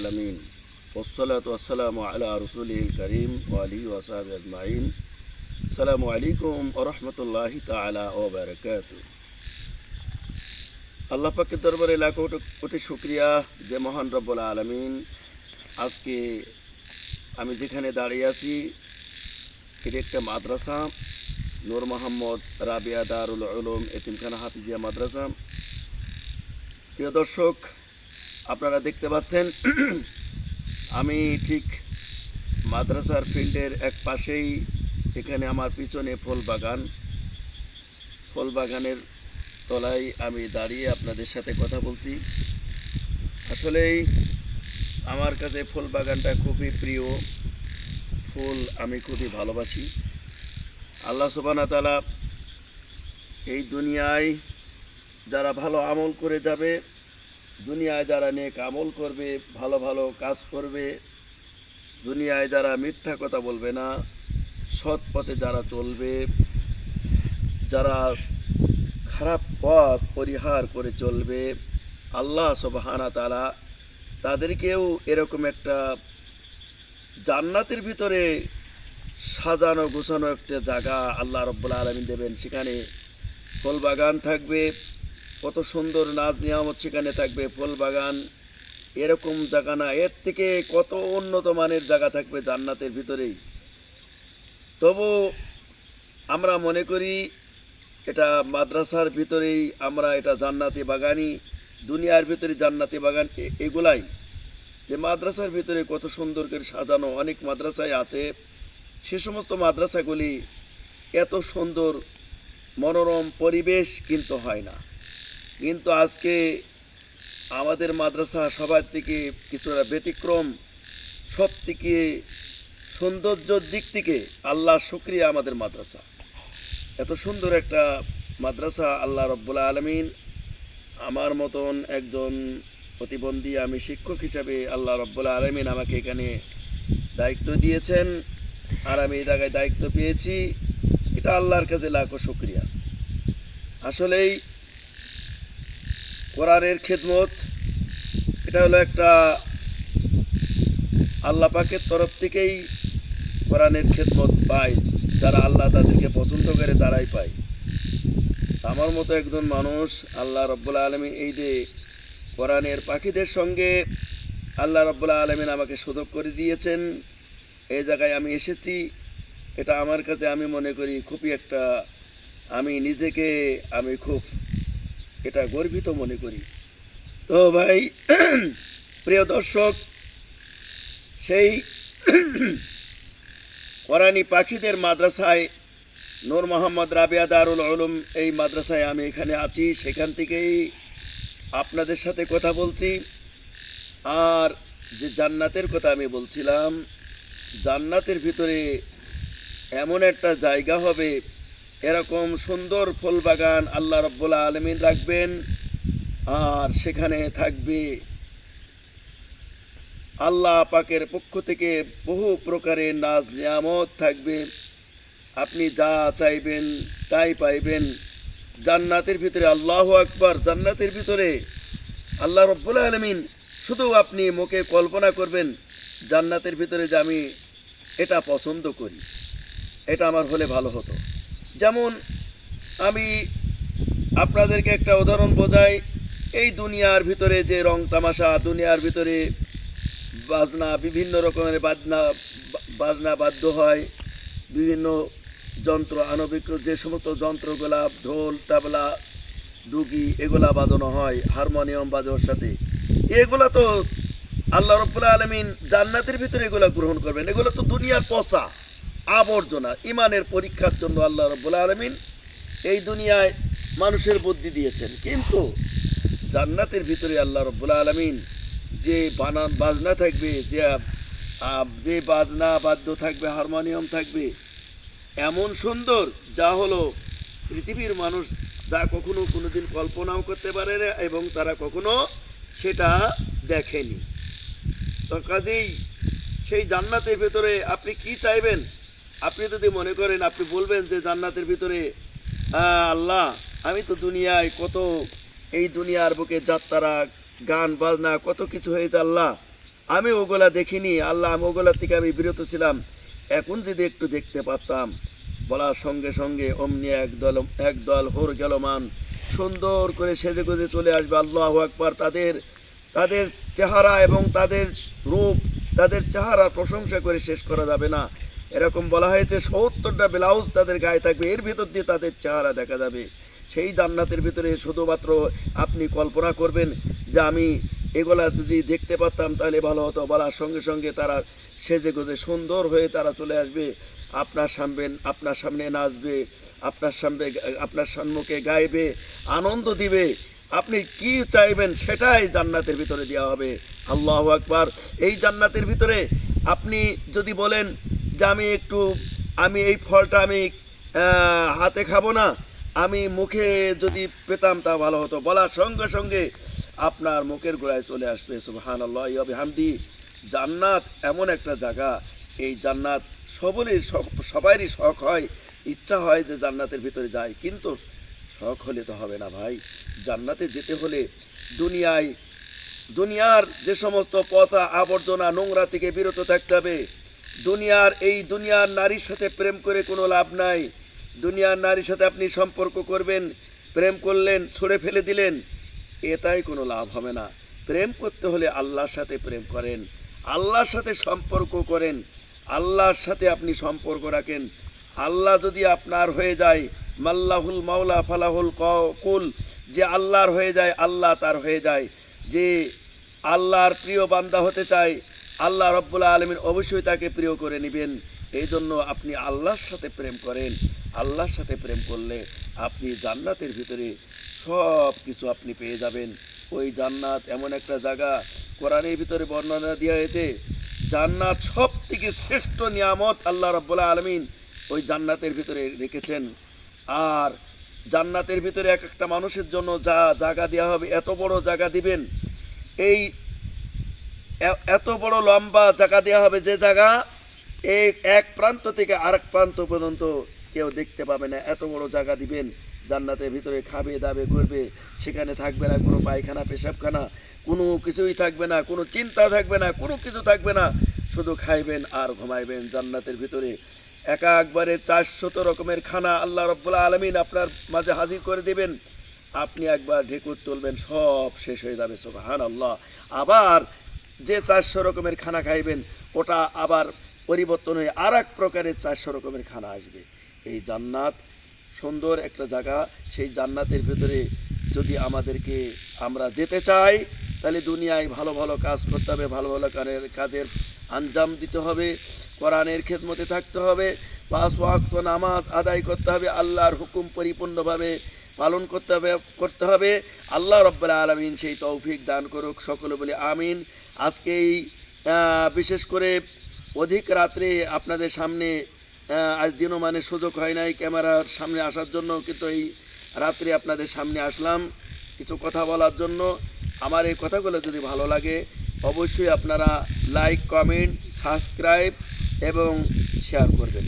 আলামিন ওয়াসসালাতু ওয়াসসালামু আলা রাসূলিল কারীম ওয়া আলিহি ওয়া সাহবিহি আজমাইন। আসসালামু আলাইকুম ওয়া রাহমাতুল্লাহি তাআলা ওয়া বারাকাতুহু। আল্লাহ পাকের দরবারে লাখো কোটি শুকরিয়া যে মহান রব্বুল আলামিন আজকে আমি যেখানে দাঁড়িয়ে আছি এটি একটা মাদ্রাসা, নূর মোহাম্মদ রাবিয়া দারুল উলুম এতিমখানা হাফিজিয়া মাদ্রাসা। প্রিয় দর্শক, আপনারা দেখতে পাচ্ছেন আমি ঠিক মাদ্রাসার ফিল্ডের এক পাশেই, এখানে আমার পিছনে ফুল বাগানের তলায় আমি দাঁড়িয়ে আপনাদের সাথে কথা বলছি। আসলেই আমার কাছে ফুল বাগানটা খুবই প্রিয়, ফুল আমি খুবই ভালোবাসি। আল্লাহ সুবহানাহু ওয়া তাআলা এই দুনিয়ায় যারা ভালো আমল করে যাবে, দুনিয়ায় যারা নেক আমল করবে, ভালো ভালো কাজ করবে, দুনিয়ায় যারা মিথ্যা কথা বলবে না, সৎ পথে যারা চলবে, যারা খারাপ পথ পরিহার করে চলবে, আল্লাহ সুবহানাহু ওয়া তাআলা তাদেরকেও এরকম একটা জান্নাতের ভিতরে সাজানো গোছানো একটা জায়গা আল্লাহ রাব্বুল আলামিন দেবেন। সেখানে ফুল বাগান থাকবে, কত সুন্দর নাজ নিয়ামত সেখানে থাকবে। ফুল বাগান এরকম জায়গা না, এর থেকে কত উন্নত মানের জায়গা থাকবে জান্নাতের ভিতরেই। তবু আমরা মনে করি এটা মাদ্রাসার ভিতরেই আমরা এটা জান্নাতি বাগানই, দুনিয়ার ভিতরে জান্নাতি বাগান এগুলাই, যে মাদ্রাসার ভিতরে কত সুন্দর করে সাজানো। অনেক মাদ্রাসায় আছে, সে সমস্ত মাদ্রাসাগুলি এত সুন্দর মনোরম পরিবেশ কিন্তু হয় না। কিন্তু আজকে আমাদের মাদ্রাসা সবার থেকে কিছুটা ব্যতিক্রম, সব থেকে সৌন্দর্যর দিক থেকে আল্লাহ শুকরিয়া। আমাদের মাদ্রাসা এত সুন্দর একটা মাদ্রাসা, আল্লাহ রাব্বুল আলামিন আমার মতন একজন প্রতিবন্ধী, আমি শিক্ষক হিসাবে আল্লাহ রাব্বুল আলামিন আমাকে এখানে দায়িত্ব দিয়েছেন, আর আমি এই জায়গায় দায়িত্ব পেয়েছি। এটা আল্লাহর কাছে লাখো শুকরিয়া। আসলেই কোরআনের খেদমত এটা হলো একটা আল্লাহ পাকের তরফ থেকেই কোরআনের খেদমত পায়, যারা আল্লাহ তাদেরকে পছন্দ করে তারাই পায়। আমার মতো একজন মানুষ আল্লাহ রাব্বুল আলামিন এই যে কোরআনের পাখিদের সঙ্গে আল্লাহ রাব্বুল আলামিন আমাকে সুযোগ করে দিয়েছেন, এই জায়গায় আমি এসেছি। এটা আমার কাছে আমি মনে করি খুবই একটা, আমি নিজেকে আমি খুব এটা গর্বিত মনে করি। তো ভাই, প্রিয় দর্শক, সেই কোরআনী পাখিদের মাদ্রাসায় নূর মোহাম্মদ রাবিয়া দারুল উলুম এই মাদ্রাসায় আমি এখানে আছি, সেখান থেকেই আপনাদের সাথে কথা বলছি। আর যে জান্নাতের কথা আমি বলছিলাম, জান্নাতের ভিতরে এমন একটা জায়গা হবে, এরকম সুন্দর ফুল বাগান আল্লাহ রাব্বুল আলামিন রাখবেন, আর সেখানে থাকবে আল্লাহ পাকের পক্ষ থেকে বহু প্রকারের নাজ নিয়ামত থাকবে। আপনি যা চাইবেন তাই পাইবেন জান্নাতের ভিতরে। আল্লাহু আকবার! জান্নাতের ভিতরে আল্লাহ রাব্বুল আলামিন, শুধু আপনি মুখে কল্পনা করবেন জান্নাতের ভিতরে যে আমি এটা পছন্দ করি, এটা আমার হলে ভালো হতো। যেমন আমি আপনাদেরকে একটা উদাহরণ বোঝাই, এই দুনিয়ার ভিতরে যে রং তামাশা, দুনিয়ার ভিতরে বাজনা, বিভিন্ন রকমের বাজনা বাদ্য হয়, বিভিন্ন যন্ত্র আণবিক যে সমস্ত যন্ত্রগুলা, ঢোল তাবলা দুগি এগুলা বাজানো হয়, হারমোনিয়াম বাজানোর সাথে, এগুলা তো আল্লাহ রাব্বুল আলামিন জান্নাতের ভিতরে এগুলা গ্রহণ করবেন। এগুলো তো দুনিয়ার পচা আবর্জনা। ইমানের পরীক্ষার জন্য আল্লাহ রাব্বুল আলামিন এই দুনিয়ায় মানুষের বুদ্ধি দিয়েছেন, কিন্তু জান্নাতের ভিতরে আল্লাহ রাব্বুল আলামিন যে বাজনা থাকবে, যে বাজনা বাদ্য থাকবে, হারমোনিয়াম থাকবে, এমন সুন্দর যা হলো পৃথিবীর মানুষ যা কখনো কোনোদিন কল্পনাও করতে পারে না, এবং তারা কখনো সেটা দেখেনি। তো কাজেই সেই জান্নাতের ভিতরে আপনি কি চাইবেন? আপনি যদি মনে করেন, আপনি বলবেন যে জান্নাতের ভিতরে আল্লাহ, আমি তো দুনিয়ায় কত, এই দুনিয়ার বুকে যাত্রা গান বাজনা কত কিছু হয়েছে আল্লাহ, আমি ওগুলা দেখিনি আল্লাহ, আমি ওগুলার থেকে আমি বিরত ছিলাম। এখন যদি একটু দেখতে পারতাম। বলার সঙ্গে সঙ্গে অমনি একদল হোর গেলমান সুন্দর করে সেজেগুজে চলে আসবে। আল্লাহু আকবার। তাদের তাদের চেহারা এবং তাদের রূপ, তাদের চেহারার প্রশংসা করে শেষ করা যাবে না। এরকম বলা হয়েছে ৭০টা ব্লাউজ তাদের গায়ে থাকবে, এর ভিতর দিয়ে তাদের চেহারা দেখা যাবে। সেই জান্নাতের ভিতরে শুধুমাত্র আপনি কল্পনা করবেন যে আমি এগুলা যদি দেখতে পারতাম তাহলে ভালো হতো। বলার সঙ্গে সঙ্গে তারা সেজেগুজে সুন্দর হয়ে তারা চলে আসবে, আপনার সামনে নাচবে, আপনার সম্মুখে গাইবে, আনন্দ দিবে। আপনি কি চাইবেন সেটাই জান্নাতের ভিতরে দেওয়া হবে। আল্লাহু আকবার। এই জান্নাতের ভিতরে আপনি যদি বলেন যে আমি এই ফলটা আমি হাতে খাবো না, আমি মুখে যদি পেতাম তা ভালো হতো। বলার সঙ্গে সঙ্গে আপনার মুখের গোড়ায় চলে আসবে। সুবহানাল্লাহি ওয়া বিহামদি। জান্নাত এমন একটা জায়গা, এই জান্নাত সবারই শখ হয়, ইচ্ছা হয় যে জান্নাতের ভিতরে যায়, কিন্তু শখ হলে তো হবে না ভাই। জান্নাতে যেতে হলে দুনিয়ার যে সমস্ত পচা আবর্জনা নোংরা থেকে বিরত থাকতে হবে। দুনিয়ার নারীর সাথে প্রেম করে কোনো লাভ নাই। দুনিয়ার নারীর সাথে আপনি সম্পর্ক করবেন, প্রেম করলেন, ছুঁড়ে ফেলে দিলেন, এটাই কোনো লাভ হবে না। প্রেম করতে হলে আল্লাহর সাথে প্রেম করেন, আল্লাহর সাথে সম্পর্ক করেন, আল্লাহর সাথে আপনি সম্পর্ক রাখেন। আল্লাহ যদি আপনার হয়ে যায়, মাল্লাহুল মাওলা ফালাহুল কুল, যে আল্লাহর হয়ে যায় আল্লাহ তার হয়ে যায়। যে আল্লাহর প্রিয় বান্দা হতে চায়, আল্লাহ রব্বুল আলামিন অবশ্যই তাকে প্রিয় করে নেবেন। এই জন্য আপনি আল্লাহর সাথে প্রেম করেন। আল্লাহর সাথে প্রেম করলে আপনি জান্নাতের ভিতরে সব কিছু আপনি পেয়ে যাবেন। ওই জান্নাত এমন একটা জায়গা, কোরআনের ভিতরে বর্ণনা দেওয়া হয়েছে, জান্নাত সব থেকে শ্রেষ্ঠ নিয়ামত আল্লাহ রাব্বুল আলামিন ওই জান্নাতের ভিতরে রেখেছেন। আর জান্নাতের ভিতরে এক একটা মানুষের জন্য যা জায়গা দেওয়া হবে, এত বড় জায়গা দিবেন, এই এত বড় লম্বা জায়গা দেওয়া হবে, যে জায়গা এই এক প্রান্ত থেকে আরেক প্রান্ত পর্যন্ত কেউ দেখতে পাবে না। এত বড় জায়গা দিবেন, জান্নাতের ভিতরে খাবে দাবে করবে, সেখানে থাকবে না কোনো পায়খানা পেশাবখানা, কোনো কিছুই থাকবে না, কোনো চিন্তা থাকবে না, কোনো কিছু থাকবে না, শুধু খাইবেন আর ঘুমাইবেন। জান্নাতের ভিতরে একবারে 400 রকমের খানা আল্লাহ রাব্বুল আলামিন আপনার মাঝে হাজির করে দেবেন। আপনি একবার ঢেকুর তুলবেন, সব শেষ হয়ে যাবে। সুবহানাল্লাহ। আবার যে 400 রকমের খানা খাইবেন, ওটা আবার পরিবর্তন হয়ে আর এক প্রকারের 400 রকমের খানা আসবে। এই জান্নাত সুন্দর একটা জায়গা। সেই জান্নাতের ভিতরে যদি আমরা যেতে চাই, তাহলে দুনিয়ায় ভালো ভালো কাজ করতে হবে, ভালো ভালো কাজের আঞ্জাম দিতে হবে, কোরআনের খেদমতে থাকতে হবে, 5 ওয়াক্ত নামাজ আদায় করতে হবে, আল্লাহর হুকুম পরিপূর্ণভাবে পালন করতে হবে। আল্লাহ রাব্বুল আলামিন সেই তৌফিক দান করুক। সকলে বলি আমিন। আজকে এই বিশেষ করে অধিক রাত্রে আপনাদের সামনে, আজ দিনও মানে সুযোগ হয় নাই ক্যামেরার সামনে আসার জন্য, কিন্তু এই রাত্রে আপনাদের সামনে আসলাম কিছু কথা বলার জন্য। আমার এই কথাগুলো যদি ভালো লাগে, অবশ্যই আপনারা লাইক, কমেন্ট, সাবস্ক্রাইব এবং শেয়ার করবেন।